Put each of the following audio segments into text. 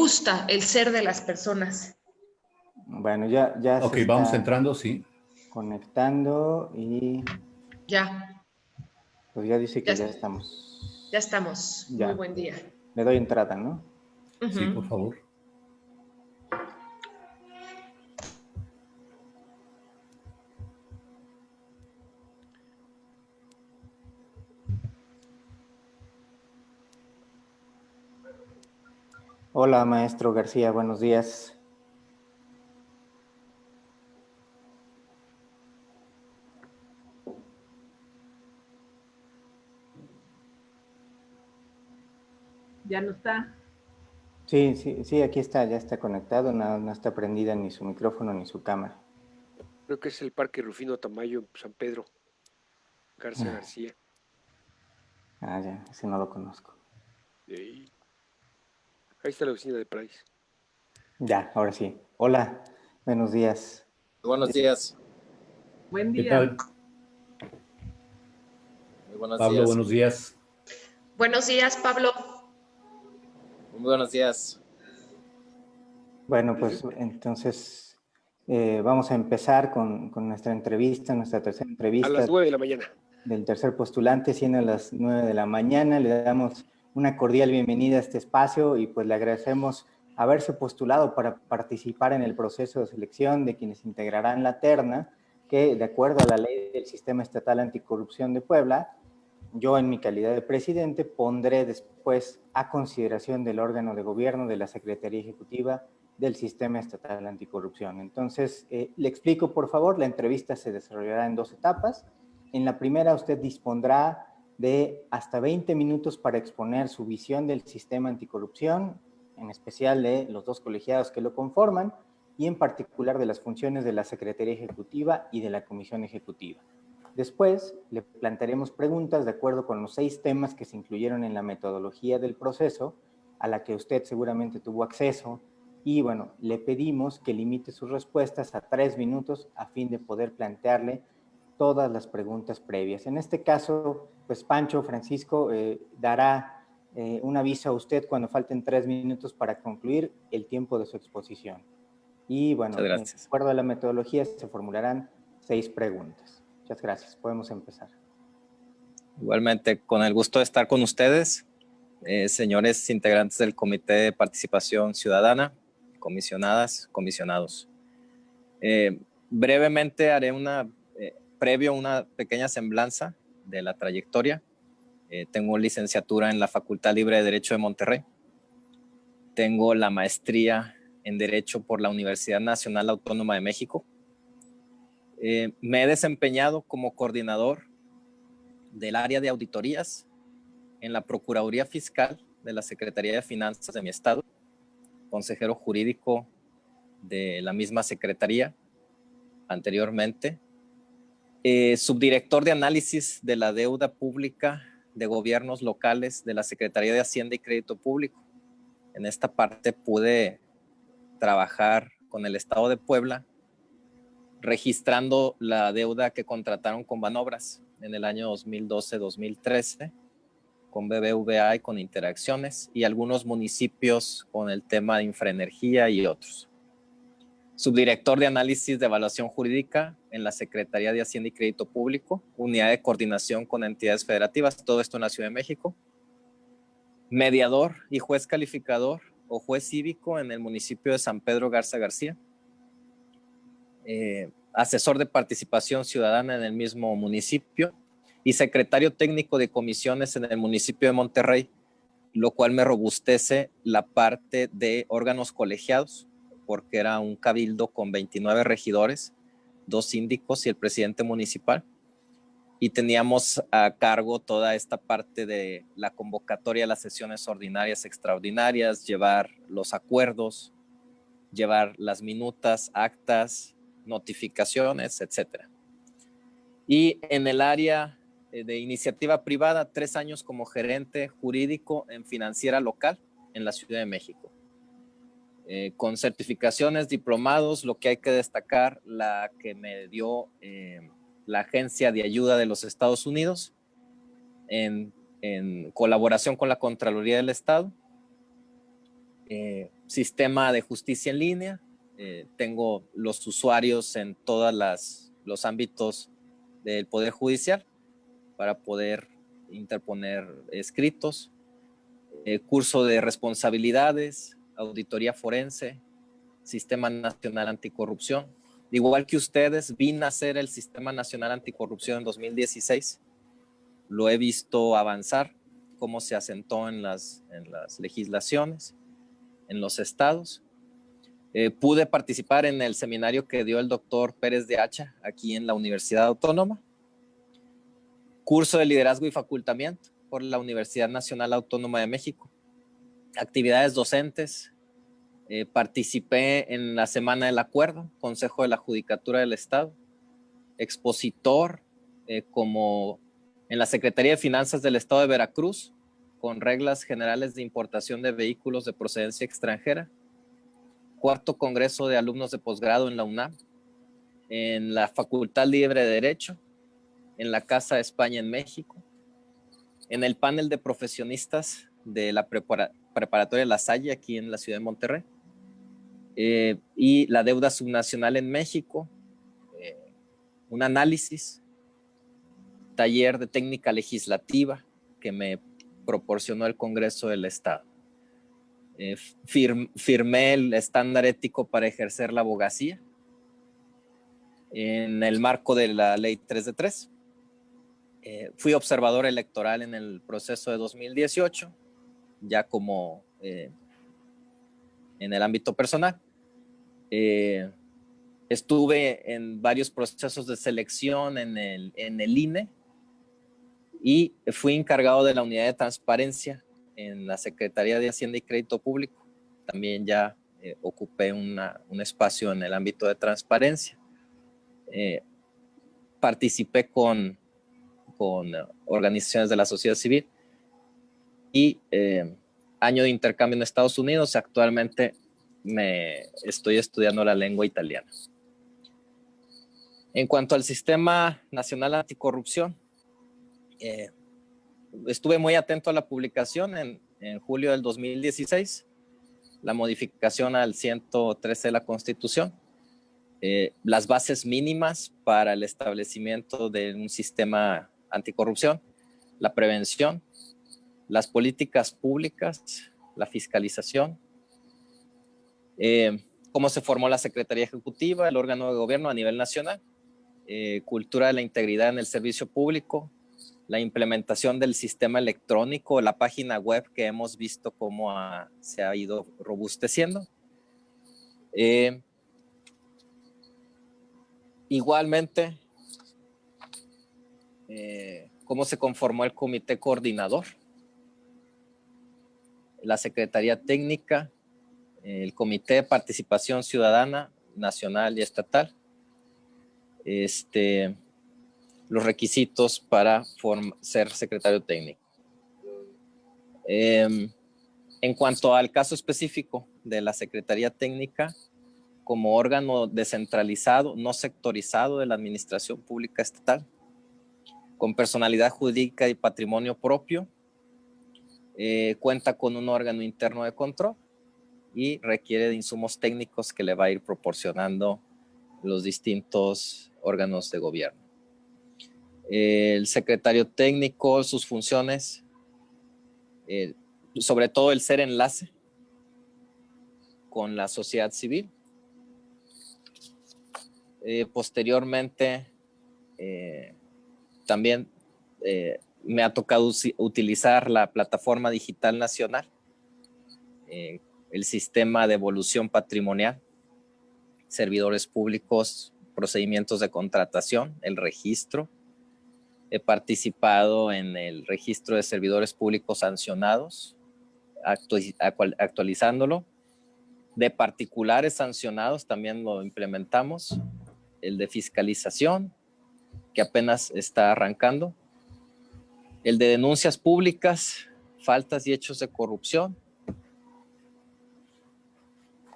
gusta el ser de las personas. Bueno, ya Ok, se vamos está entrando, sí. conectando y Ya, pues ya dice que ya, ya estamos. ya estamos. Ya. Muy buen día. Le doy entrada, ¿no? Sí, por favor. Hola, maestro García, buenos días. Ya no está. Sí, aquí está, ya está conectado, no está prendida ni su micrófono ni su cámara. Creo que es el Parque Rufino Tamayo, San Pedro García. Ah, ya, ese no lo conozco. Ahí está la oficina de Price. Ya, ahora sí. Hola, buenos días. Buenos días. Buen ¿Qué día. tal? Muy buenos Pablo, días. buenos días. Buenos días, Pablo. Muy buenos días. Bueno, pues entonces vamos a empezar con nuestra entrevista, nuestra tercera entrevista. A las 9 de la mañana. Del tercer postulante, siendo a las 9 de la mañana. Le damos una cordial bienvenida a este espacio y pues le agradecemos haberse postulado para participar en el proceso de selección de quienes integrarán la terna, que de acuerdo a la ley del Sistema Estatal Anticorrupción de Puebla, yo en mi calidad de presidente pondré después a consideración del órgano de gobierno de la Secretaría Ejecutiva del Sistema Estatal Anticorrupción. Entonces, le explico, por favor, la entrevista se desarrollará en 2 etapas. En la primera, usted dispondrá de hasta 20 minutos para exponer su visión del sistema anticorrupción, en especial de los 2 colegiados que lo conforman, y en particular de las funciones de la Secretaría Ejecutiva y de la Comisión Ejecutiva. Después, le plantearemos preguntas de acuerdo con los 6 temas que se incluyeron en la metodología del proceso, a la que usted seguramente tuvo acceso, y bueno, le pedimos que limite sus respuestas a 3 minutos a fin de poder plantearle todas las preguntas previas. En este caso, pues Pancho Francisco dará un aviso a usted cuando falten 3 minutos para concluir el tiempo de su exposición. Y bueno, de acuerdo a la metodología se formularán 6 preguntas. Muchas gracias. Podemos empezar. Igualmente, con el gusto de estar con ustedes, señores integrantes del Comité de Participación Ciudadana, comisionadas, comisionados. Brevemente haré previo una pequeña semblanza de la trayectoria. Tengo licenciatura en la Facultad Libre de Derecho de Monterrey. Tengo la maestría en Derecho por la Universidad Nacional Autónoma de México. Me he desempeñado como coordinador del área de auditorías en la Procuraduría Fiscal de la Secretaría de Finanzas de mi estado, consejero jurídico de la misma secretaría anteriormente, subdirector de análisis de la deuda pública de gobiernos locales de la Secretaría de Hacienda y Crédito Público. En esta parte pude trabajar con el estado de Puebla registrando la deuda que contrataron con Banobras en el año 2012-2013, con BBVA y con Interacciones, y algunos municipios con el tema de infraenergía y otros. Subdirector de análisis de evaluación jurídica en la Secretaría de Hacienda y Crédito Público, unidad de coordinación con entidades federativas, todo esto en la Ciudad de México. Mediador y juez calificador o juez cívico en el municipio de San Pedro Garza-García. Asesor de participación ciudadana en el mismo municipio y secretario técnico de comisiones en el municipio de Monterrey, lo cual me robustece la parte de órganos colegiados, porque era un cabildo con 29 regidores, 2 síndicos y el presidente municipal, y teníamos a cargo toda esta parte de la convocatoria a las sesiones ordinarias, extraordinarias, llevar los acuerdos, llevar las minutas, actas, notificaciones, etcétera. Y en el área de iniciativa privada, 3 años como gerente jurídico en financiera local en la Ciudad de México. Con certificaciones, diplomados, lo que hay que destacar, la que me dio la Agencia de Ayuda de los Estados Unidos en colaboración con la Contraloría del Estado. sistema de justicia en línea. Tengo los usuarios en todos los ámbitos del Poder Judicial para poder interponer escritos, curso de responsabilidades, auditoría forense, Sistema Nacional Anticorrupción. Igual que ustedes, vi nacer el Sistema Nacional Anticorrupción en 2016. Lo he visto avanzar, cómo se asentó en las legislaciones, en los estados. Pude participar en el seminario que dio el doctor Pérez de Hacha aquí en la Universidad Autónoma. Curso de liderazgo y facultamiento por la Universidad Nacional Autónoma de México. Actividades docentes. Participé en la Semana del Acuerdo, Consejo de la Judicatura del Estado. Expositor como en la Secretaría de Finanzas del Estado de Veracruz, con reglas generales de importación de vehículos de procedencia extranjera. Cuarto Congreso de Alumnos de Posgrado en la UNAM, en la Facultad Libre de Derecho, en la Casa de España en México, en el panel de profesionistas de la preparatoria La Salle aquí en la ciudad de Monterrey, y la deuda subnacional en México, un análisis, taller de técnica legislativa que me proporcionó el Congreso del Estado. Firmé el estándar ético para ejercer la abogacía en el marco de la Ley 3 de 3. Fui observador electoral en el proceso de 2018, ya como en el ámbito personal. Estuve en varios procesos de selección en el INE y fui encargado de la unidad de transparencia en la Secretaría de Hacienda y Crédito Público. También ya ocupé un espacio en el ámbito de transparencia. Participé con organizaciones de la sociedad civil y año de intercambio en Estados Unidos. Actualmente estoy estudiando la lengua italiana. En cuanto al Sistema Nacional Anticorrupción, estuve muy atento a la publicación en julio del 2016, la modificación al 113 de la Constitución, las bases mínimas para el establecimiento de un sistema anticorrupción, la prevención, las políticas públicas, la fiscalización, cómo se formó la Secretaría Ejecutiva, el órgano de gobierno a nivel nacional, cultura de la integridad en el servicio público, la implementación del sistema electrónico, la página web que hemos visto cómo se ha ido robusteciendo. Igualmente, cómo se conformó el comité coordinador, la Secretaría Técnica, el Comité de Participación Ciudadana Nacional y Estatal, los requisitos para ser secretario técnico. En cuanto al caso específico de la Secretaría Técnica, como órgano descentralizado, no sectorizado de la Administración Pública Estatal, con personalidad jurídica y patrimonio propio, cuenta con un órgano interno de control y requiere de insumos técnicos que le va a ir proporcionando los distintos órganos de gobierno. El secretario técnico, sus funciones, sobre todo el ser enlace con la sociedad civil. Posteriormente, también me ha tocado utilizar la plataforma digital nacional, el sistema de evolución patrimonial, servidores públicos, procedimientos de contratación, el registro. He participado en el registro de servidores públicos sancionados, actualizándolo. De particulares sancionados también lo implementamos. El de fiscalización, que apenas está arrancando. El de denuncias públicas, faltas y hechos de corrupción.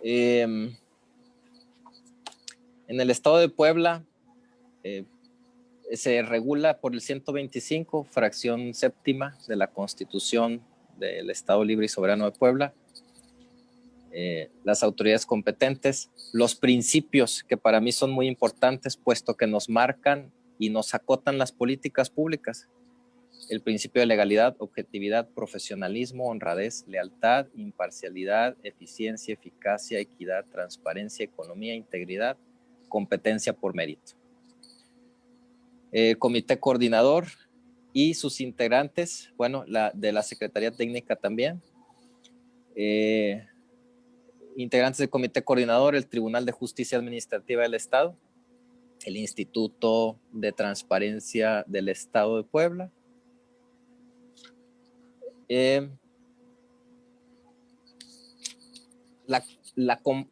En el estado de Puebla se regula por el 125, fracción séptima de la Constitución del Estado Libre y Soberano de Puebla, las autoridades competentes, los principios que para mí son muy importantes, puesto que nos marcan y nos acotan las políticas públicas. El principio de legalidad, objetividad, profesionalismo, honradez, lealtad, imparcialidad, eficiencia, eficacia, equidad, transparencia, economía, integridad, competencia por mérito. Comité coordinador y sus integrantes, bueno, de la Secretaría Técnica también. Integrantes del Comité Coordinador, el Tribunal de Justicia Administrativa del Estado, el Instituto de Transparencia del Estado de Puebla,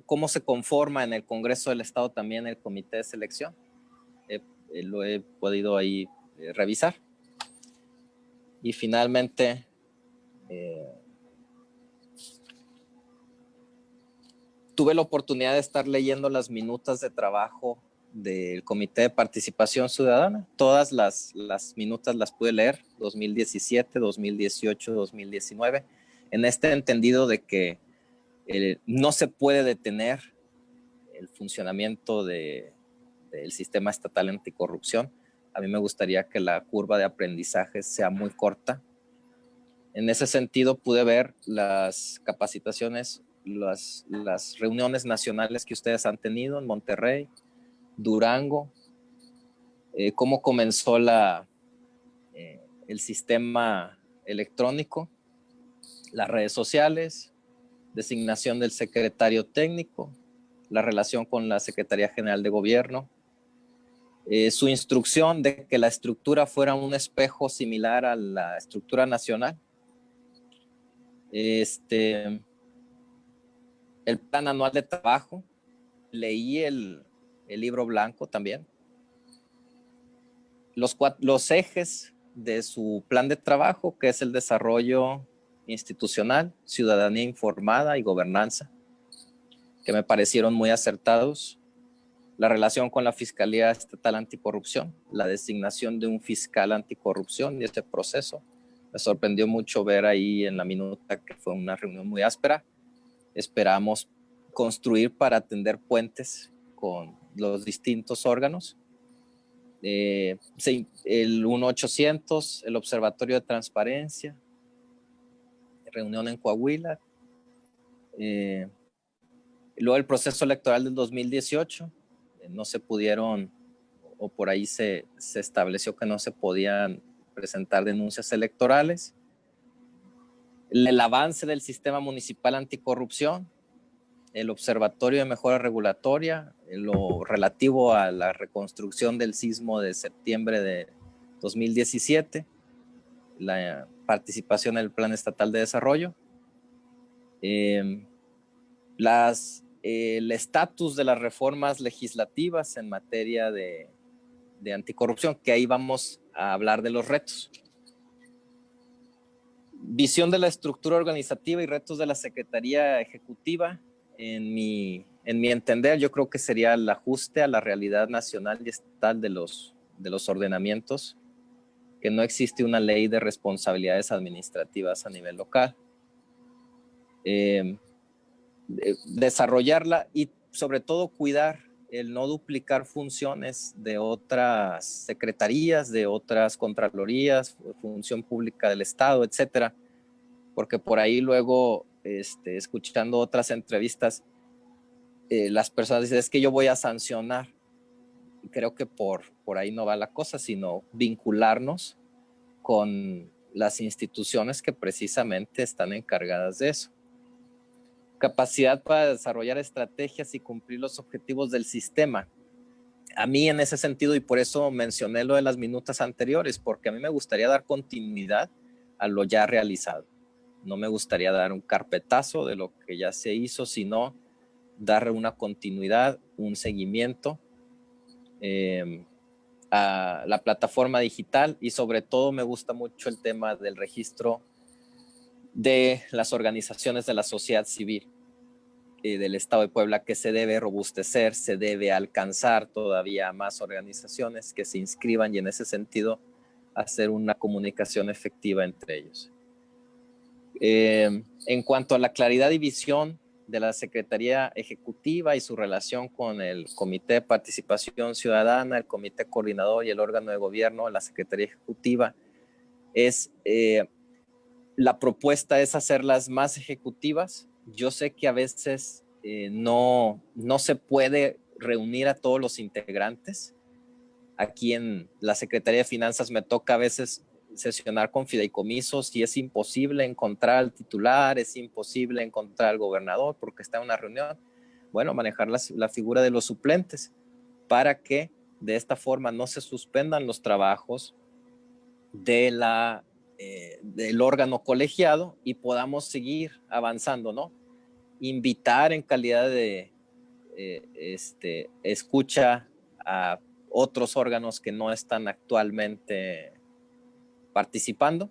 cómo se conforma en el Congreso del Estado también el Comité de Selección. Lo he podido ahí revisar. Y finalmente, tuve la oportunidad de estar leyendo las minutas de trabajo del Comité de Participación Ciudadana. Todas las minutas las pude leer, 2017, 2018, 2019, en este entendido de que no se puede detener el funcionamiento del sistema estatal anticorrupción. A mí me gustaría que la curva de aprendizaje sea muy corta. En ese sentido, pude ver las capacitaciones, las reuniones nacionales que ustedes han tenido en Monterrey, Durango, cómo comenzó el sistema electrónico, las redes sociales, designación del secretario técnico, la relación con la Secretaría General de Gobierno, su instrucción de que la estructura fuera un espejo similar a la estructura nacional, el plan anual de trabajo, leí el libro blanco también, los ejes de su plan de trabajo, que es el desarrollo institucional, ciudadanía informada y gobernanza, que me parecieron muy acertados. La relación con la Fiscalía Estatal Anticorrupción, la designación de un fiscal anticorrupción y este proceso. Me sorprendió mucho ver ahí en la minuta que fue una reunión muy áspera. Esperamos construir para tender puentes con los distintos órganos. El 1-800, el Observatorio de Transparencia, reunión en Coahuila. Luego el proceso electoral del 2018, no se pudieron, o por ahí se estableció que no se podían presentar denuncias electorales. El avance del sistema municipal anticorrupción, el Observatorio de Mejora Regulatoria, lo relativo a la reconstrucción del sismo de septiembre de 2017, la participación en el Plan Estatal de Desarrollo, el estatus de las reformas legislativas en materia de anticorrupción, que ahí vamos a hablar de los retos. Visión de la estructura organizativa y retos de la Secretaría Ejecutiva. En mi entender, yo creo que sería el ajuste a la realidad nacional y estatal de los ordenamientos, que no existe una ley de responsabilidades administrativas a nivel local. Desarrollarla y sobre todo cuidar el no duplicar funciones de otras secretarías, de otras contralorías, función pública del Estado, etcétera, porque por ahí luego, escuchando otras entrevistas, las personas dicen, es que yo voy a sancionar. Y creo que por ahí no va la cosa, sino vincularnos con las instituciones que precisamente están encargadas de eso. Capacidad para desarrollar estrategias y cumplir los objetivos del sistema. A mí en ese sentido, y por eso mencioné lo de las minutas anteriores, porque a mí me gustaría dar continuidad a lo ya realizado. No me gustaría dar un carpetazo de lo que ya se hizo, sino darle una continuidad, un seguimiento a la plataforma digital, y sobre todo me gusta mucho el tema del registro de las organizaciones de la sociedad civil del Estado de Puebla, que se debe robustecer, se debe alcanzar todavía más organizaciones que se inscriban y en ese sentido hacer una comunicación efectiva entre ellos. En cuanto a la claridad y visión de la Secretaría Ejecutiva y su relación con el Comité de Participación Ciudadana, el Comité Coordinador y el órgano de gobierno, la Secretaría Ejecutiva, es la propuesta es hacerlas más ejecutivas. Yo sé que a veces no se puede reunir a todos los integrantes. Aquí en la Secretaría de Finanzas me toca a veces sesionar con fideicomisos y es imposible encontrar al titular, es imposible encontrar al gobernador porque está en una reunión. Bueno, manejar la figura de los suplentes para que de esta forma no se suspendan los trabajos del órgano colegiado y podamos seguir avanzando, ¿no? Invitar en calidad de escucha a otros órganos que no están actualmente participando.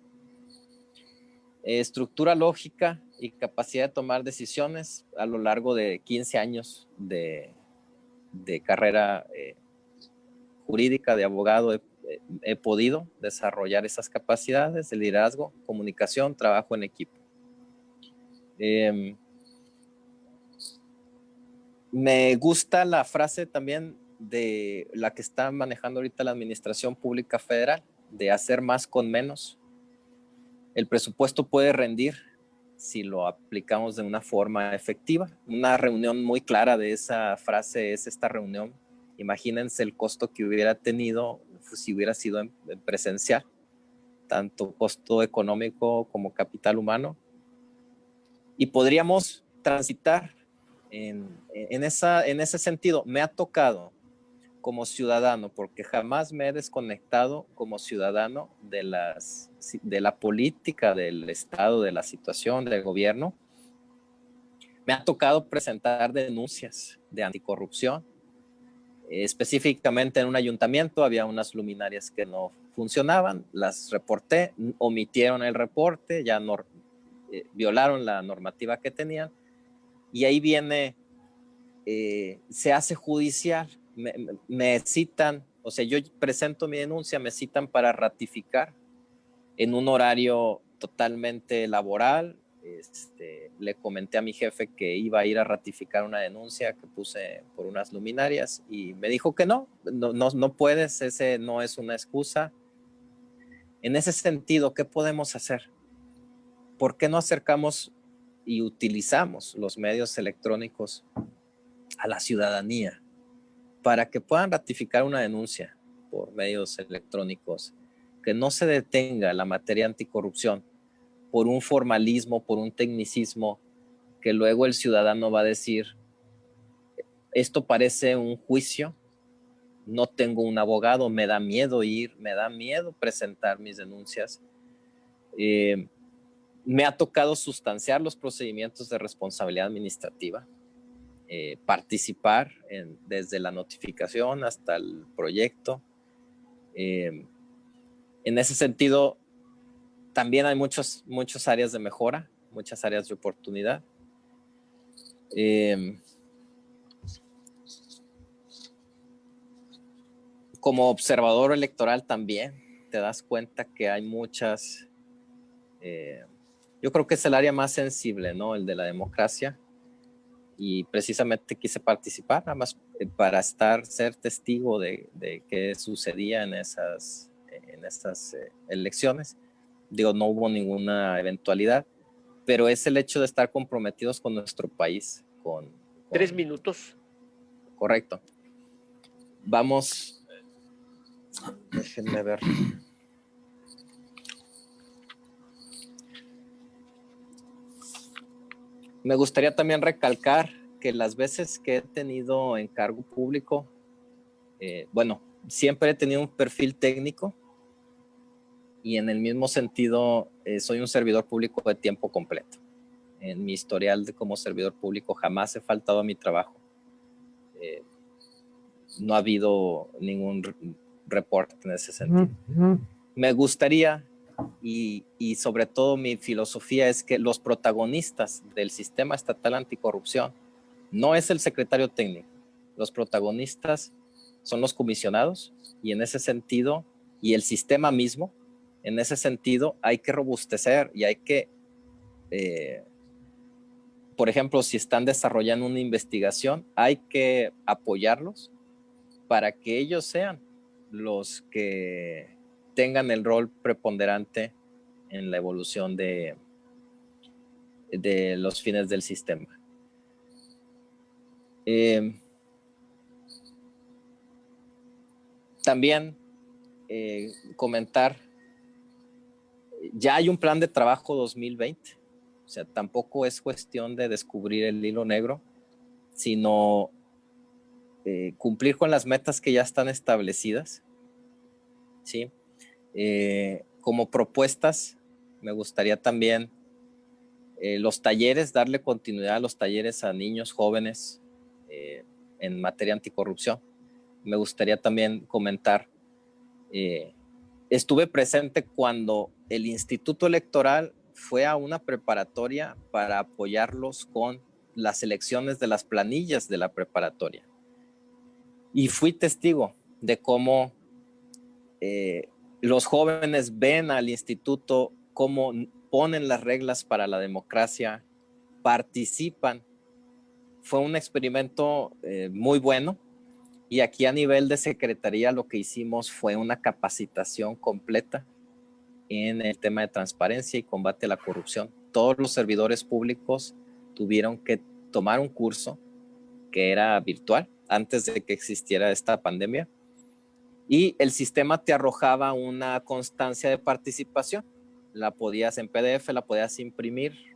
Estructura lógica y capacidad de tomar decisiones a lo largo de 15 años de carrera jurídica, de abogado, he podido desarrollar esas capacidades de liderazgo, comunicación, trabajo en equipo. Me gusta la frase también de la que está manejando ahorita la Administración Pública Federal, de hacer más con menos. El presupuesto puede rendir si lo aplicamos de una forma efectiva. Una reunión muy clara de esa frase es esta reunión. Imagínense el costo que hubiera tenido si hubiera sido en presencial, tanto costo económico como capital humano. Y podríamos transitar en ese sentido. Me ha tocado como ciudadano, porque jamás me he desconectado como ciudadano de la política, del Estado, de la situación, del gobierno. Me ha tocado presentar denuncias de anticorrupción. Específicamente en un ayuntamiento había unas luminarias que no funcionaban, las reporté, omitieron el reporte, ya no, violaron la normativa que tenían, y ahí viene, se hace judicial. Me citan, o sea, yo presento mi denuncia, me citan para ratificar en un horario totalmente laboral. Le comenté a mi jefe que iba a ir a ratificar una denuncia que puse por unas luminarias y me dijo que no puedes, ese no es una excusa. En ese sentido, ¿qué podemos hacer? ¿Por qué no acercamos y utilizamos los medios electrónicos a la ciudadanía para que puedan ratificar una denuncia por medios electrónicos, que no se detenga la materia anticorrupción por un formalismo, por un tecnicismo, que luego el ciudadano va a decir, esto parece un juicio, no tengo un abogado, me da miedo ir, me da miedo presentar mis denuncias. Me ha tocado sustanciar los procedimientos de responsabilidad administrativa, participar desde la notificación hasta el proyecto. En ese sentido, también hay muchas áreas de mejora, muchas áreas de oportunidad. Como observador electoral también te das cuenta que hay muchas... yo creo que es el área más sensible, ¿no? El de la democracia. Y precisamente quise participar, nada más para ser testigo de qué sucedía en estas elecciones. Digo, no hubo ninguna eventualidad, pero es el hecho de estar comprometidos con nuestro país. 3 minutos. Correcto. Vamos, déjenme ver. Me gustaría también recalcar que las veces que he tenido encargo público, bueno, siempre he tenido un perfil técnico y en el mismo sentido soy un servidor público de tiempo completo. En mi historial como servidor público jamás he faltado a mi trabajo. No ha habido ningún reporte en ese sentido. Me gustaría, y sobre todo mi filosofía es que los protagonistas del sistema estatal anticorrupción no es el secretario técnico. Los protagonistas son los comisionados y en ese sentido, y el sistema mismo, en ese sentido hay que robustecer y hay que por ejemplo, si están desarrollando una investigación, hay que apoyarlos para que ellos sean los que tengan el rol preponderante en la evolución de los fines del sistema. También comentar, ya hay un plan de trabajo 2020, o sea, tampoco es cuestión de descubrir el hilo negro, sino cumplir con las metas que ya están establecidas, ¿sí? Como propuestas, me gustaría también los talleres, darle continuidad a los talleres a niños, jóvenes en materia anticorrupción. Me gustaría también comentar, estuve presente cuando el Instituto Electoral fue a una preparatoria para apoyarlos con las elecciones de las planillas de la preparatoria. Y fui testigo de cómo los jóvenes ven al instituto, cómo ponen las reglas para la democracia, participan. Fue un experimento muy bueno. Y aquí a nivel de secretaría lo que hicimos fue una capacitación completa en el tema de transparencia y combate a la corrupción. Todos los servidores públicos tuvieron que tomar un curso que era virtual antes de que existiera esta pandemia, y el sistema te arrojaba una constancia de participación. La podías en PDF, la podías imprimir,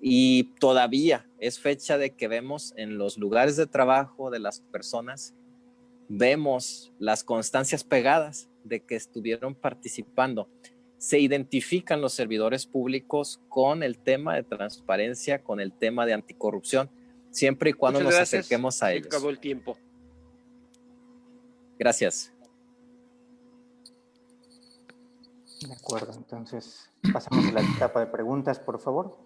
y todavía es fecha de que vemos en los lugares de trabajo de las personas, vemos las constancias pegadas de que estuvieron participando. Se identifican los servidores públicos con el tema de transparencia, con el tema de anticorrupción, siempre y cuando nos acerquemos a ellos. Se acabó el tiempo. Gracias. De acuerdo, entonces pasamos a la etapa de preguntas, por favor.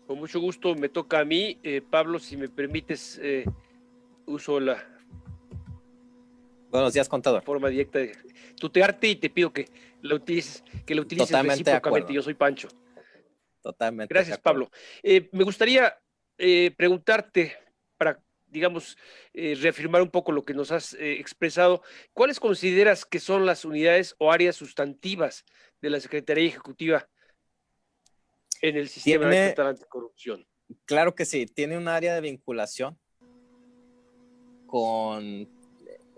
Con mucho gusto, me toca a mí. Pablo, si me permites, uso la Buenos días, contador. forma directa de tutearte y te pido que la utilices recíprocamente. Yo soy Pancho. Totalmente. Gracias, Pablo. Me gustaría preguntarte, para, digamos, reafirmar un poco lo que nos has expresado, ¿cuáles consideras que son las unidades o áreas sustantivas de la Secretaría Ejecutiva en el sistema estatal anticorrupción? Claro que sí, tiene un área de vinculación con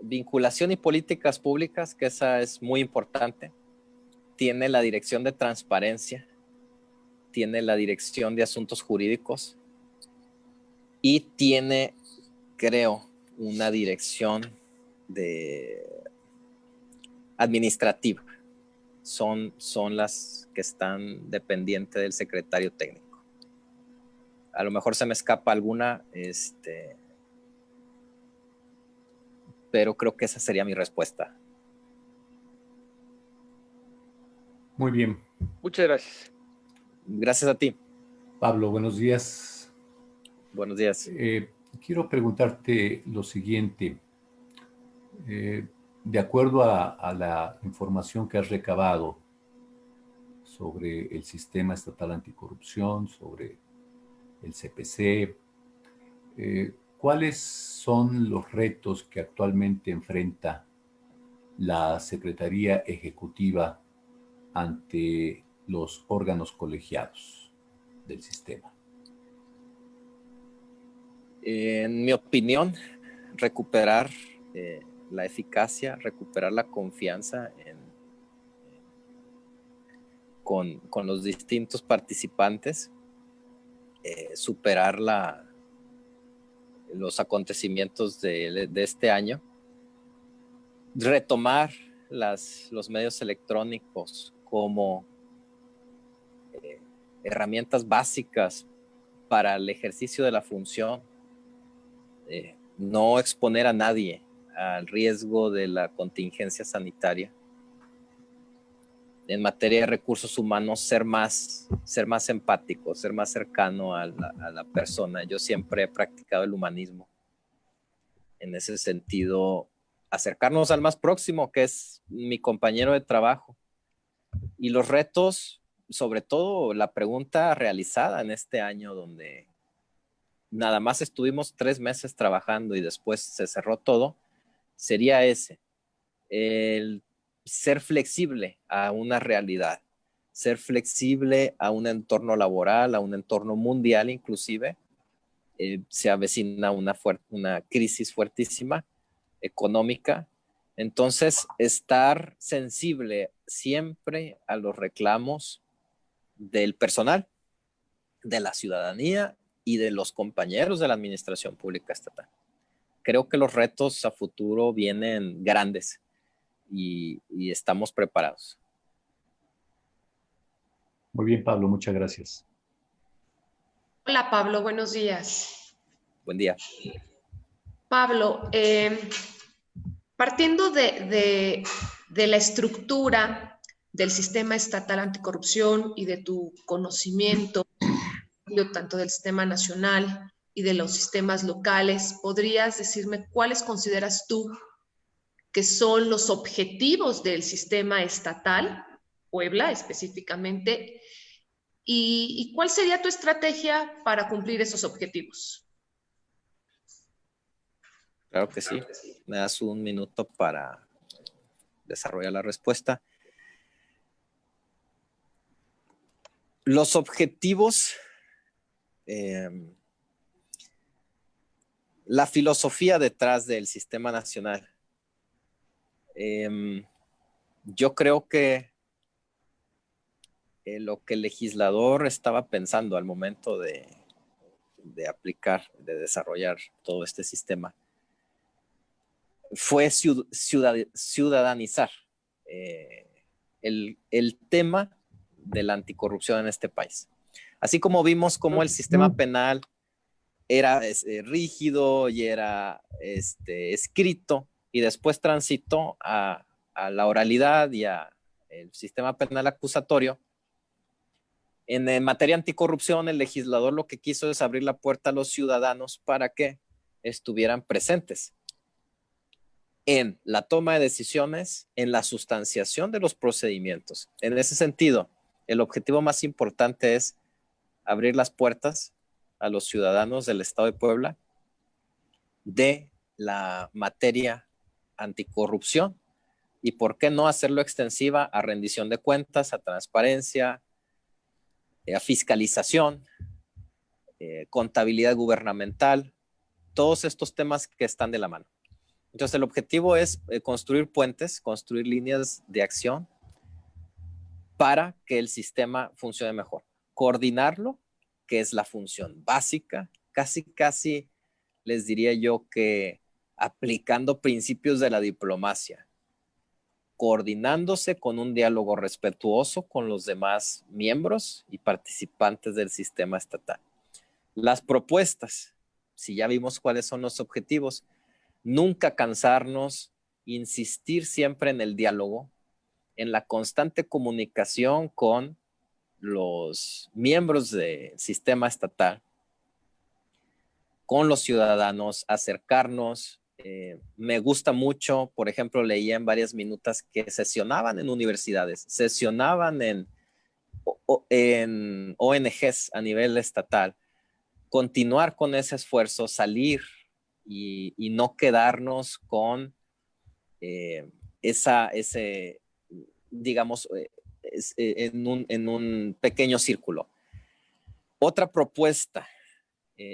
vinculación y políticas públicas, que esa es muy importante. Tiene la dirección de transparencia, tiene la dirección de asuntos jurídicos y tiene, creo, una dirección de administrativa. Son las que están dependientes del secretario técnico. A lo mejor se me escapa alguna, pero creo que esa sería mi respuesta. Muy bien. Muchas gracias. Gracias a ti. Pablo, buenos días. Buenos días. Quiero preguntarte lo siguiente. De acuerdo a la información que has recabado sobre el sistema estatal anticorrupción, sobre el CPC, ¿cuáles son los retos que actualmente enfrenta la Secretaría Ejecutiva ante los órganos colegiados del sistema? En mi opinión, recuperar la eficacia, recuperar la confianza con los distintos participantes, superar los acontecimientos de este año, retomar los medios electrónicos como herramientas básicas para el ejercicio de la función, no exponer a nadie al riesgo de la contingencia sanitaria. En materia de recursos humanos, ser más empático, ser más cercano a la persona. Yo siempre he practicado el humanismo. En ese sentido, acercarnos al más próximo, que es mi compañero de trabajo. Y los retos sobre todo la pregunta realizada en este año donde nada más estuvimos 3 meses trabajando y después se cerró todo, sería ese, el ser flexible a una realidad, ser flexible a un entorno laboral, a un entorno mundial inclusive. Se avecina una crisis fuertísima económica. Entonces, estar sensible siempre a los reclamos del personal, de la ciudadanía y de los compañeros de la administración pública estatal. Creo que los retos a futuro vienen grandes y estamos preparados. Muy bien, Pablo, muchas gracias. Hola, Pablo, buenos días. Buen día. Pablo, partiendo de la estructura del sistema estatal anticorrupción y de tu conocimiento, tanto del sistema nacional y de los sistemas locales, ¿podrías decirme cuáles consideras tú que son los objetivos del sistema estatal, Puebla específicamente, y cuál sería tu estrategia para cumplir esos objetivos? Claro que sí. Me das un minuto para desarrollar la respuesta. Los objetivos, la filosofía detrás del sistema nacional. Yo creo que lo que el legislador estaba pensando al momento de aplicar, de desarrollar todo este sistema, fue ciudadanizar el tema de la anticorrupción en este país. Así como vimos cómo el sistema penal era rígido y era escrito y después transitó a la oralidad y al sistema penal acusatorio, en materia anticorrupción el legislador lo que quiso es abrir la puerta a los ciudadanos para que estuvieran presentes en la toma de decisiones, en la sustanciación de los procedimientos. En ese sentido, el objetivo más importante es abrir las puertas a los ciudadanos del Estado de Puebla de la materia anticorrupción y por qué no hacerlo extensiva a rendición de cuentas, a transparencia, a fiscalización, contabilidad gubernamental, todos estos temas que están de la mano. Entonces el objetivo es construir puentes, construir líneas de acción para que el sistema funcione mejor. Coordinarlo, que es la función básica, casi les diría yo que aplicando principios de la diplomacia, coordinándose con un diálogo respetuoso con los demás miembros y participantes del sistema estatal. Las propuestas, si ya vimos cuáles son los objetivos, nunca cansarnos, insistir siempre en el diálogo, en la constante comunicación con los miembros del sistema estatal, con los ciudadanos, acercarnos. Me gusta mucho, por ejemplo, leía en varias minutas que sesionaban en universidades, sesionaban en ONGs a nivel estatal. Continuar con ese esfuerzo, salir y no quedarnos con digamos, en un pequeño círculo. Otra propuesta.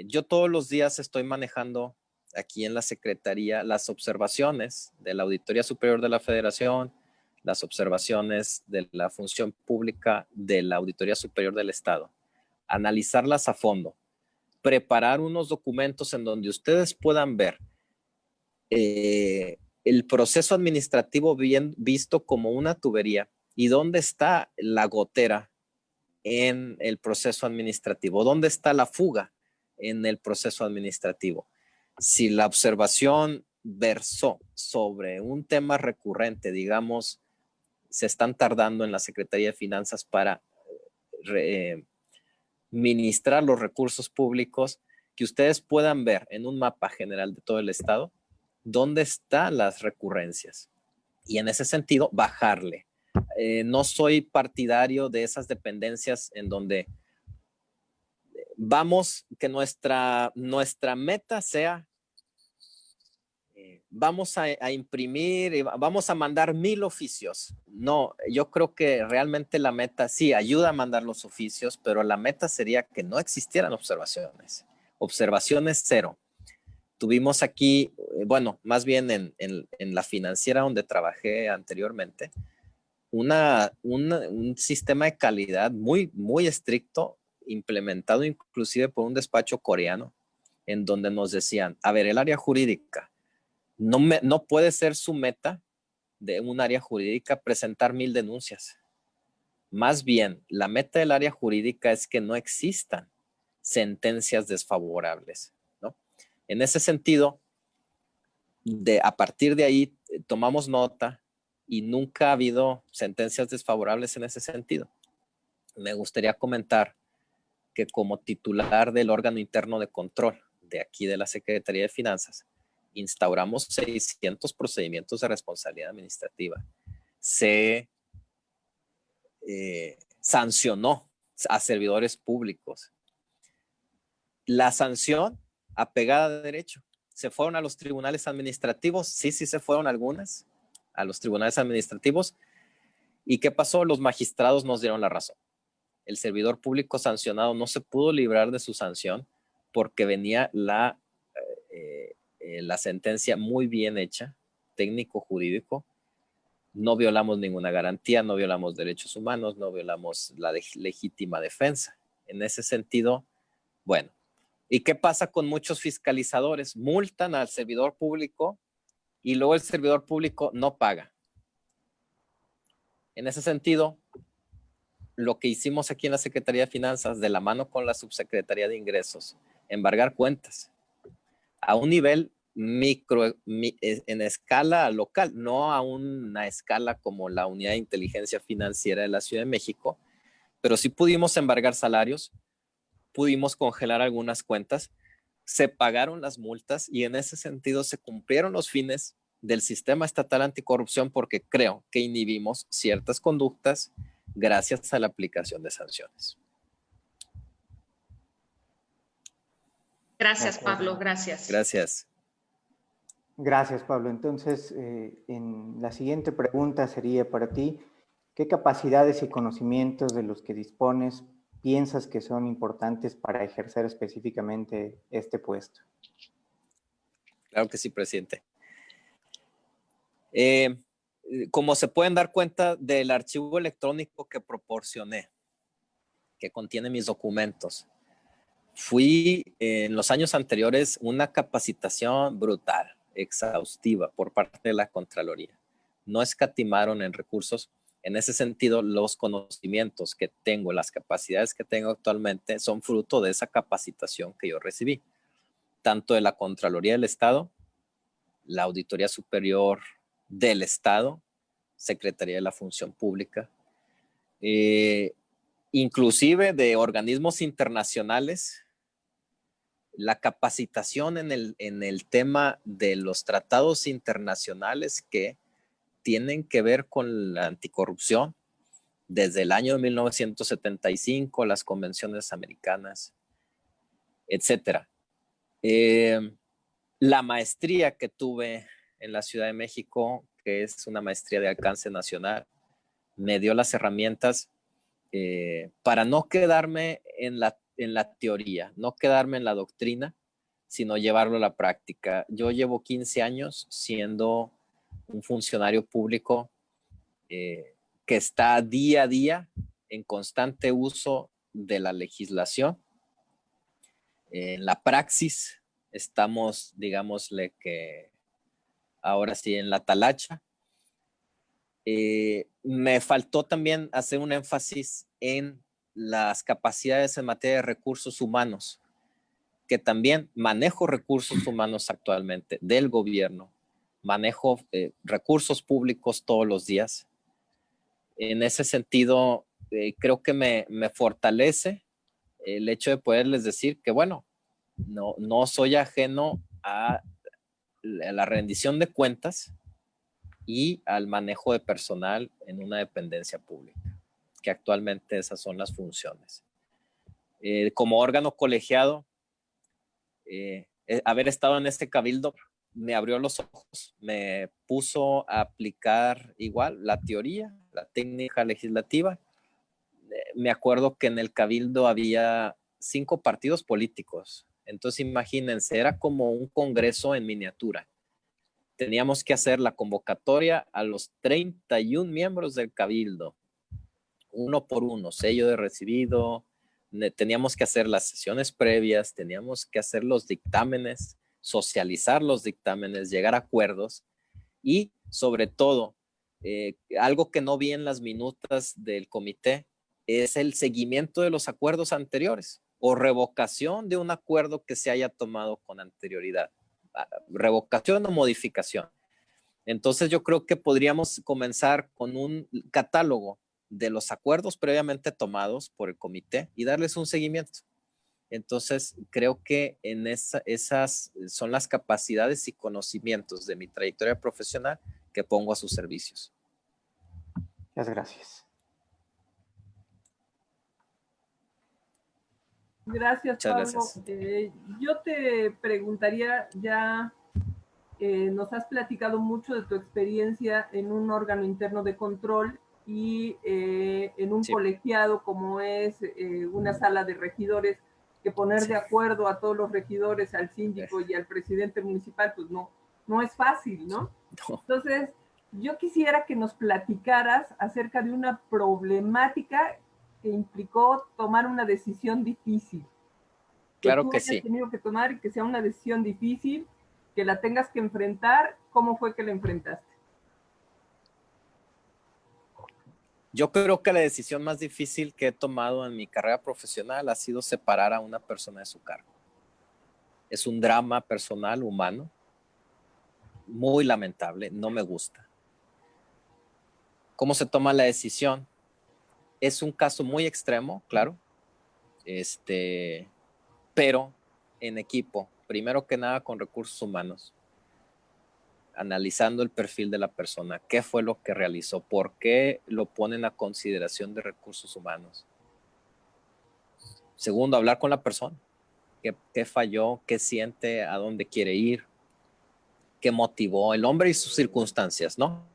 Yo todos los días estoy manejando aquí en la Secretaría las observaciones de la Auditoría Superior de la Federación, las observaciones de la Función Pública de la Auditoría Superior del Estado. Analizarlas a fondo. Preparar unos documentos en donde ustedes puedan ver el proceso administrativo bien visto como una tubería y dónde está la gotera en el proceso administrativo, dónde está la fuga en el proceso administrativo. Si la observación versó sobre un tema recurrente, digamos, se están tardando en la Secretaría de Finanzas para ministrar los recursos públicos, que ustedes puedan ver en un mapa general de todo el estado dónde están las recurrencias y en ese sentido bajarle no soy partidario de esas dependencias en donde vamos, que nuestra meta sea, vamos a imprimir y vamos a mandar 1000 oficios. No, yo creo que realmente la meta sí ayuda a mandar los oficios, pero la meta sería que no existieran observaciones. Observaciones cero. Tuvimos aquí, bueno, más bien en la financiera donde trabajé anteriormente, un sistema de calidad muy, muy estricto, implementado inclusive por un despacho coreano, en donde nos decían, a ver, el área jurídica, no puede ser su meta de un área jurídica presentar 1000 denuncias. Más bien, la meta del área jurídica es que no existan sentencias desfavorables, ¿no? En ese sentido, a partir de ahí tomamos nota y nunca ha habido sentencias desfavorables en ese sentido. Me gustaría comentar que como titular del órgano interno de control de aquí de la Secretaría de Finanzas, instauramos 600 procedimientos de responsabilidad administrativa. Se sancionó a servidores públicos. La sanción apegada a derecho. ¿Se fueron a los tribunales administrativos? Sí, se fueron algunas a los tribunales administrativos. ¿Y qué pasó? Los magistrados nos dieron la razón. El servidor público sancionado no se pudo librar de su sanción porque venía la sentencia muy bien hecha, técnico-jurídico. No violamos ninguna garantía, no violamos derechos humanos, no violamos la legítima defensa. En ese sentido, bueno. ¿Y qué pasa con muchos fiscalizadores? Multan al servidor público y luego el servidor público no paga. En ese sentido, lo que hicimos aquí en la Secretaría de Finanzas, de la mano con la Subsecretaría de Ingresos, embargar cuentas a un nivel en escala local, no a una escala como la Unidad de Inteligencia Financiera de la Ciudad de México, pero sí pudimos embargar salarios, pudimos congelar algunas cuentas, se pagaron las multas y en ese sentido se cumplieron los fines del sistema estatal anticorrupción porque creo que inhibimos ciertas conductas gracias a la aplicación de sanciones. Gracias, Pablo, gracias. Gracias. Gracias, Pablo. Entonces, en la siguiente pregunta sería para ti, ¿qué capacidades y conocimientos de los que dispones piensas que son importantes para ejercer específicamente este puesto? Claro que sí, presidente. Como se pueden dar cuenta del archivo electrónico que proporcioné, que contiene mis documentos, fui en los años anteriores una capacitación brutal, exhaustiva por parte de la Contraloría. No escatimaron en recursos. En ese sentido, los conocimientos que tengo, las capacidades que tengo actualmente son fruto de esa capacitación que yo recibí, tanto de la Contraloría del Estado, la Auditoría Superior del Estado, Secretaría de la Función Pública, inclusive de organismos internacionales, la capacitación en el tema de los tratados internacionales que tienen que ver con la anticorrupción, desde el año 1975, las convenciones americanas, etcétera. La maestría que tuve en la Ciudad de México, que es una maestría de alcance nacional, me dio las herramientas para no quedarme en la teoría, no quedarme en la doctrina, sino llevarlo a la práctica. Yo llevo 15 años siendo un funcionario público que está día a día en constante uso de la legislación. En la praxis estamos, digámosle que ahora sí, en la talacha. Me faltó también hacer un énfasis en las capacidades en materia de recursos humanos, que también manejo recursos humanos actualmente del gobierno, manejo recursos públicos todos los días. En ese sentido, creo que me fortalece el hecho de poderles decir que, bueno, no soy ajeno a la rendición de cuentas y al manejo de personal en una dependencia pública, que actualmente esas son las funciones. Como órgano colegiado, haber estado en este cabildo me abrió los ojos, me puso a aplicar igual la teoría, la técnica legislativa. Me acuerdo que en el cabildo había 5 partidos políticos, entonces imagínense, era como un congreso en miniatura. Teníamos que hacer la convocatoria a los 31 miembros del cabildo, uno por uno, sello de recibido. Teníamos que hacer las sesiones previas, teníamos que hacer los dictámenes, socializar los dictámenes, llegar a acuerdos y sobre todo, algo que no vi en las minutas del comité es el seguimiento de los acuerdos anteriores o revocación de un acuerdo que se haya tomado con anterioridad, revocación o modificación. Entonces yo creo que podríamos comenzar con un catálogo de los acuerdos previamente tomados por el comité y darles un seguimiento. Entonces, creo que en esas son las capacidades y conocimientos de mi trayectoria profesional que pongo a sus servicios. Muchas gracias. Gracias, Muchas Pablo. gracias. Yo te preguntaría, ya nos has platicado mucho de tu experiencia en un órgano interno de control y en un colegiado como es una sala de regidores, que poner de acuerdo a todos los regidores, al síndico y al presidente municipal, pues no es fácil, ¿no? Entonces, yo quisiera que nos platicaras acerca de una problemática que implicó tomar una decisión difícil. Claro que sí. Que tenido que tomar y que sea una decisión difícil, que la tengas que enfrentar. ¿Cómo fue que la enfrentaste? Yo creo que la decisión más difícil que he tomado en mi carrera profesional ha sido separar a una persona de su cargo. Es un drama personal, humano, muy lamentable, no me gusta. ¿Cómo se toma la decisión? Es un caso muy extremo, claro, pero en equipo, primero que nada con recursos humanos, analizando el perfil de la persona, qué fue lo que realizó, por qué lo ponen a consideración de recursos humanos. Segundo, hablar con la persona, qué falló, qué siente, a dónde quiere ir, qué motivó el hombre y sus circunstancias, ¿no?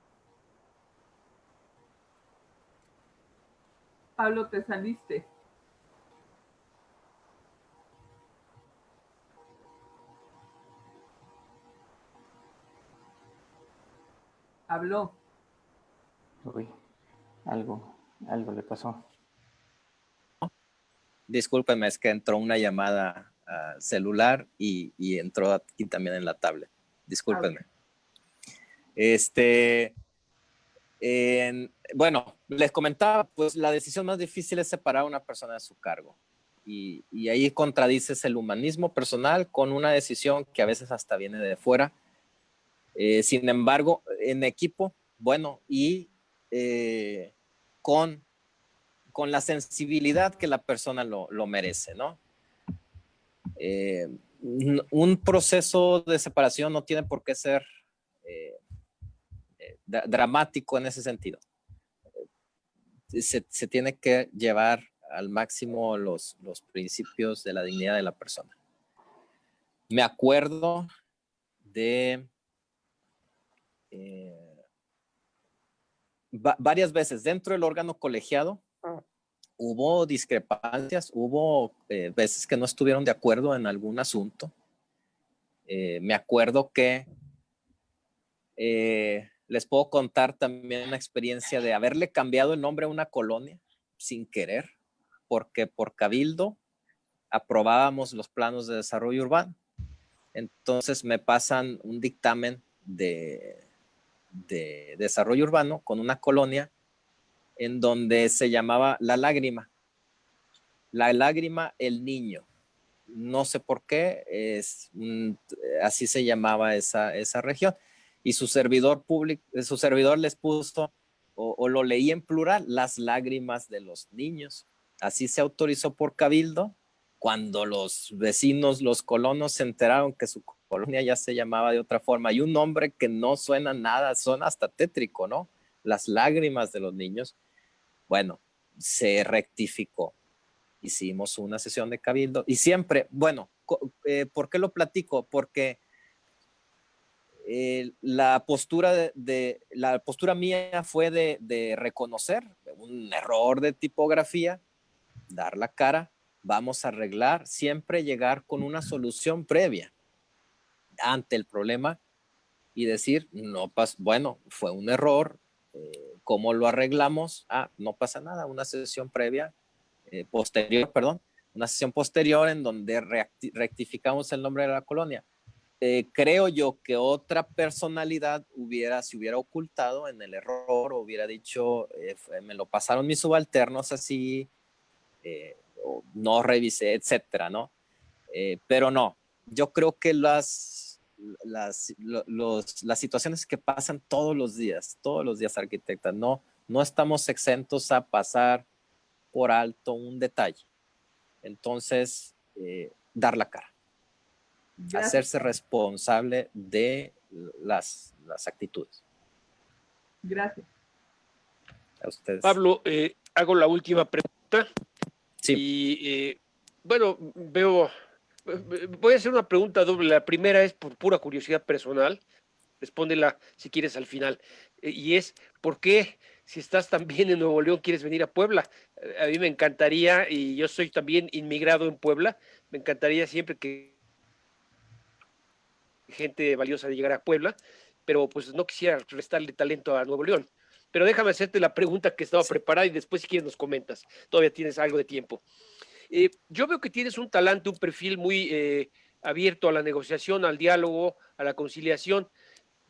Pablo, te saliste. Habló. Uy, algo le pasó. Discúlpeme, es que entró una llamada celular y entró aquí también en la tablet. Discúlpenme. Bueno, les comentaba, pues la decisión más difícil es separar a una persona de su cargo. Y ahí contradices el humanismo personal con una decisión que a veces hasta viene de fuera. Sin embargo, en equipo, bueno, y con la sensibilidad que la persona lo merece, ¿no? Un proceso de separación no tiene por qué ser dramático en ese sentido. Se tiene que llevar al máximo los principios de la dignidad de la persona. Me acuerdo de varias veces dentro del órgano colegiado hubo discrepancias, hubo veces que no estuvieron de acuerdo en algún asunto. Me acuerdo que les puedo contar también una experiencia de haberle cambiado el nombre a una colonia sin querer, porque por cabildo aprobábamos los planos de desarrollo urbano. Entonces me pasan un dictamen de desarrollo urbano con una colonia en donde se llamaba La Lágrima. La Lágrima, el niño. No sé por qué, así se llamaba esa región. Y su servidor les puso, o lo leí en plural, las lágrimas de los niños. Así se autorizó por cabildo. Cuando los vecinos, los colonos, se enteraron que su colonia ya se llamaba de otra forma, y un nombre que no suena nada, suena hasta tétrico, ¿no? Las lágrimas de los niños. Bueno, se rectificó. Hicimos una sesión de cabildo y siempre, bueno, ¿por qué lo platico? Porque la postura mía fue de reconocer un error de tipografía, dar la cara, vamos a arreglar, siempre llegar con una solución previa ante el problema y decir, no pasa, bueno, fue un error, ¿cómo lo arreglamos? No pasa nada, una sesión previa, posterior, perdón, una sesión posterior en donde rectificamos el nombre de la colonia. Creo yo que otra personalidad se hubiera ocultado en el error, o hubiera dicho, me lo pasaron mis subalternos así, no revisé, etcétera, ¿no? Pero no, yo creo que las situaciones que pasan todos los días, arquitecta, no estamos exentos a pasar por alto un detalle. Entonces, dar la cara. Gracias. Hacerse responsable de las actitudes. Gracias. A ustedes. Pablo, hago la última pregunta. Sí. Y bueno, voy a hacer una pregunta doble. La primera es por pura curiosidad personal. Respóndela si quieres al final. Y es, ¿por qué, si estás también en Nuevo León, quieres venir a Puebla? A mí me encantaría, y yo soy también inmigrado en Puebla, me encantaría siempre que gente valiosa de llegar a Puebla, pero pues no quisiera restarle talento a Nuevo León. Pero déjame hacerte la pregunta que estaba preparada y después si quieres nos comentas. Todavía tienes algo de tiempo. Yo veo que tienes un talante, un perfil muy abierto a la negociación, al diálogo, a la conciliación.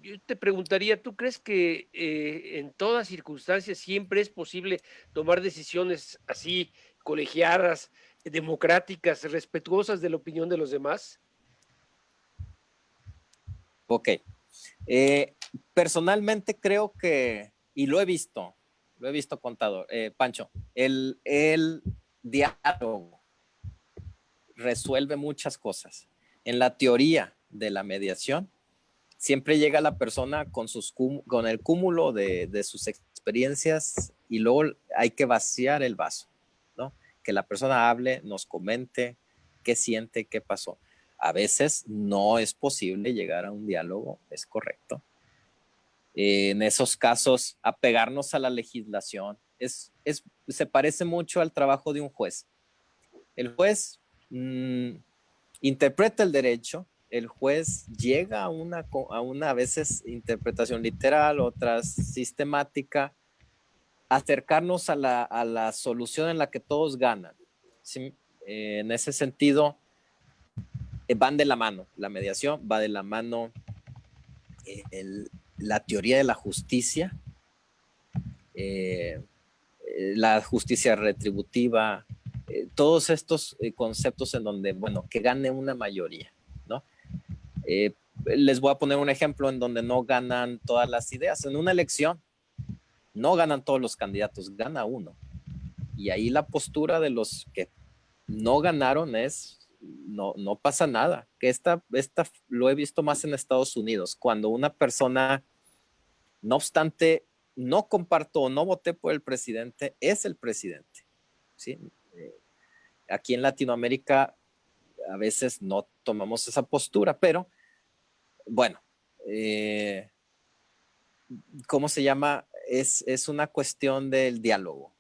Yo te preguntaría, ¿tú crees que en todas circunstancias siempre es posible tomar decisiones así colegiadas, democráticas, respetuosas de la opinión de los demás? Ok. Personalmente creo que, y lo he visto, contador, Pancho, el diálogo resuelve muchas cosas. En la teoría de la mediación, siempre llega la persona con el cúmulo de sus experiencias y luego hay que vaciar el vaso, ¿no? Que la persona hable, nos comente qué siente, qué pasó. A veces no es posible llegar a un diálogo, es correcto. En esos casos, apegarnos a la legislación se parece mucho al trabajo de un juez. El juez interpreta el derecho, el juez llega a una a veces interpretación literal, otras sistemática, acercarnos a la solución en la que todos ganan. ¿Sí? En ese sentido, van de la mano, la mediación va de la mano, la teoría de la justicia, la justicia retributiva, todos estos conceptos en donde, bueno, que gane una mayoría, ¿no? Les voy a poner un ejemplo en donde no ganan todas las ideas. En una elección no ganan todos los candidatos, gana uno. Y ahí la postura de los que no ganaron es, no pasa nada. Que esta lo he visto más en Estados Unidos, cuando una persona, no obstante, no comparto o no voté por el presidente, es el presidente, ¿sí? Aquí en Latinoamérica a veces no tomamos esa postura, pero bueno, ¿cómo se llama? Es una cuestión del diálogo.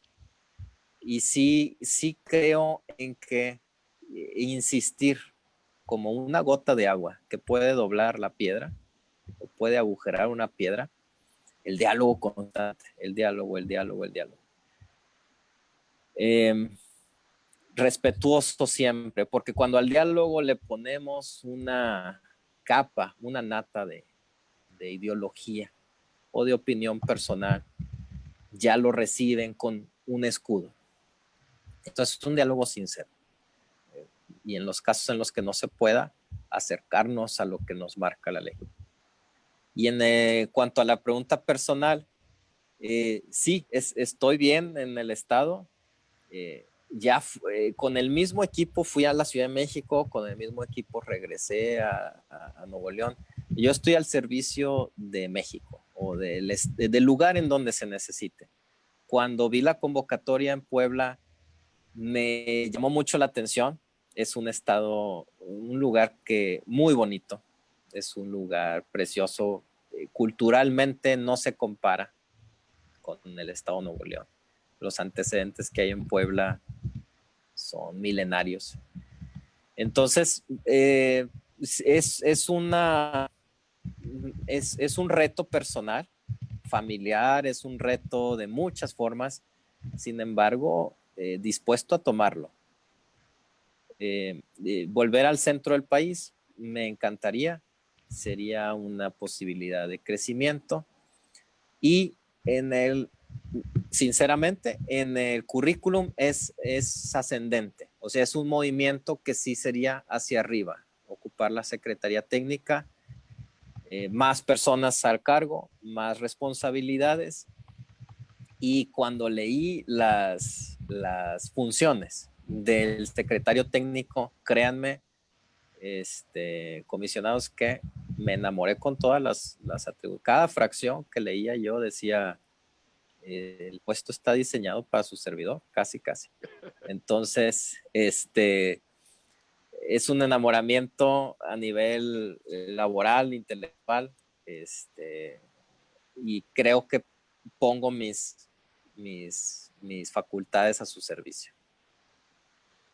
Y sí creo en que insistir como una gota de agua que puede doblar la piedra o puede agujerar una piedra, el diálogo constante, el diálogo. Respetuoso siempre, porque cuando al diálogo le ponemos una capa, una nata de ideología o de opinión personal, ya lo reciben con un escudo. Entonces es un diálogo sincero. Y en los casos en los que no se pueda, acercarnos a lo que nos marca la ley. Y en cuanto a la pregunta personal, sí, estoy bien en el estado. con el mismo equipo fui a la Ciudad de México, con el mismo equipo regresé a Nuevo León. Yo estoy al servicio de México o del lugar en donde se necesite. Cuando vi la convocatoria en Puebla, me llamó mucho la atención. Es un estado, un lugar muy bonito. Es un lugar precioso. Culturalmente no se compara con el estado de Nuevo León. Los antecedentes que hay en Puebla son milenarios. Entonces, es un reto personal, familiar, es un reto de muchas formas. Sin embargo, dispuesto a tomarlo. Volver al centro del país me encantaría, sería una posibilidad de crecimiento y sinceramente, en el currículum es ascendente, o sea, es un movimiento que sí sería hacia arriba, ocupar la Secretaría Técnica, más personas al cargo, más responsabilidades. Y cuando leí las funciones del secretario técnico, créanme, comisionados, que me enamoré con todas las atribuciones. Cada fracción que leía yo decía, el puesto está diseñado para su servidor, casi. Entonces, es un enamoramiento a nivel laboral, intelectual, y creo que pongo mis facultades a su servicio.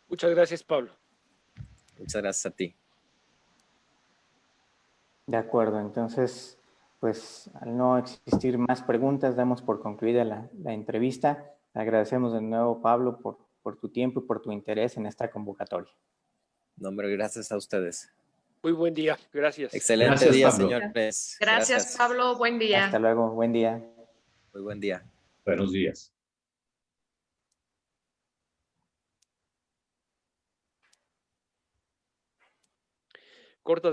Muchas gracias, Pablo. Muchas gracias a ti. De acuerdo, entonces, pues al no existir más preguntas, damos por concluida la entrevista. Agradecemos de nuevo, Pablo, por tu tiempo y por tu interés en esta convocatoria. No, hombre, gracias a ustedes. Muy buen día. Gracias. Excelente Gracias, día, Pablo. señores. Gracias, Pablo. Buen día. Hasta luego, buen día. Muy buen día. Buenos días. Cortas.